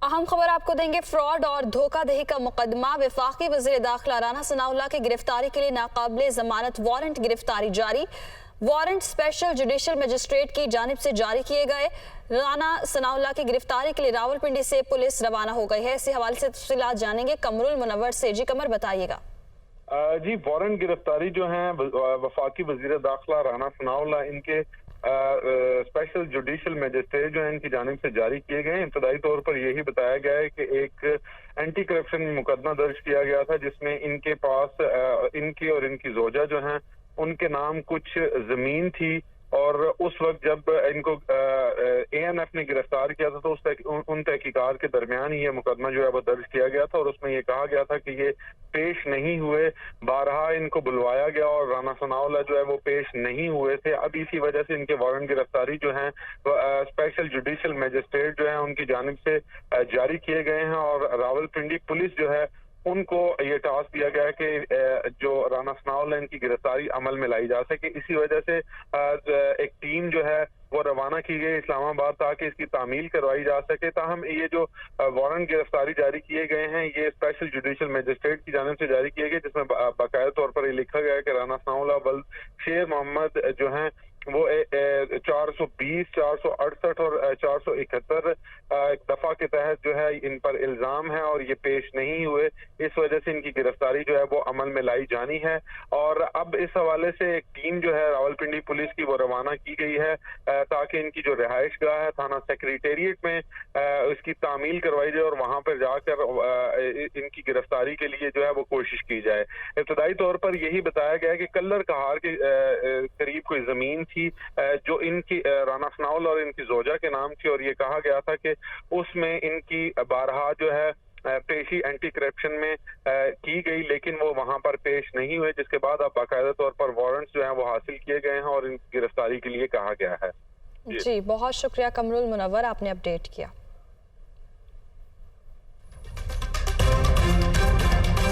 अहम खबर आपको देंगे। फ्रॉड और धोखाधड़ी का मुकदमा। वफाकी वज़ीर दाखिला राना सनाउल्लाह की गिरफ्तारी के लिए नाकाबिले जमानत वारंट गिरफ्तारी जारी। वारंट स्पेशल जुडिशल मजिस्ट्रेट की जानिब से जारी किए गए। राना सनाउल्लाह की गिरफ्तारी के लिए रावलपिंडी से पुलिस रवाना हो गई है। इसी हवाले से तफसीलात जानेंगे कमरुल मुनव्वर से। जी कमर, बताइएगा। जी, वारंट गिरफ्तारी जो है वफाकी वज़ीर दाखिला राना सनाउल्लाह इनके स्पेशल जुडिशल मजिस्ट्रेट जो है इनकी जानिब से जारी किए गए। इब्तदाई तौर पर यही बताया गया है कि एक एंटी करप्शन मुकदमा दर्ज किया गया था जिसमें इनके पास इनकी और इनकी जोजा जो है उनके नाम कुछ जमीन थी, और उस वक्त जब इनको ANF ने गिरफ्तार किया था तो उन तहकीकात के दरमियान ही ये मुकदमा जो है वो दर्ज किया गया था, और उसमें ये कहा गया था कि ये पेश नहीं हुए। बारहा इनको बुलवाया गया और राना सनाउल्लाह जो है वो पेश नहीं हुए थे। अब इसी वजह से इनके वारंट गिरफ्तारी जो है स्पेशल जुडिशल मजिस्ट्रेट जो है उनकी जानिब से जारी किए गए हैं, और रावलपिंडी पुलिस जो है उनको ये टास्क दिया गया है कि जो राना सनाउल्लाह इनकी गिरफ्तारी अमल में लाई जा सके। इसी वजह से एक टीम जो है वो रवाना की गई इस्लामाबाद ताकि इसकी तामील करवाई जा सके। ताहम ये जो वारंट गिरफ्तारी जारी किए गए हैं ये स्पेशल जुडिशल मजिस्ट्रेट की जानिब से जारी किए गए, जिसमें बाकायदा तौर पर ये लिखा गया है कि राना सनाउल्लाह बल्द शेर मोहम्मद जो हैं वो 420, 468 और 471 दफा के तहत जो है इन पर इल्जाम है और ये पेश नहीं हुए। इस वजह से इनकी गिरफ्तारी जो है वो अमल में लाई जानी है, और अब इस हवाले से एक टीम जो है रावलपिंडी पुलिस की वो रवाना की गई है ताकि इनकी जो रिहाइश गाह है थाना सेक्रेटेरिएट में इसकी तामील करवाई जाए और वहां पर जाकर इनकी गिरफ्तारी के लिए जो है वो कोशिश की जाए। इब्तदाई तौर पर यही बताया गया है कि कल्लर कहार के करीब कोई जमीन थी जो इनकी राना सनाउल्लाह और इनकी जोजा के नाम थी, और ये कहा गया था कि उसमें इनकी बारहा जो है पेशी एंटी करप्शन में की गई, लेकिन वो वहां पर पेश नहीं हुए, जिसके बाद अब बाकायदा तौर पर वारंट्स जो हैं वो हासिल किए गए हैं और इनकी गिरफ्तारी के लिए कहा गया है। जी, बहुत शुक्रिया कमरुल मुनव्वर, आपने अपडेट किया।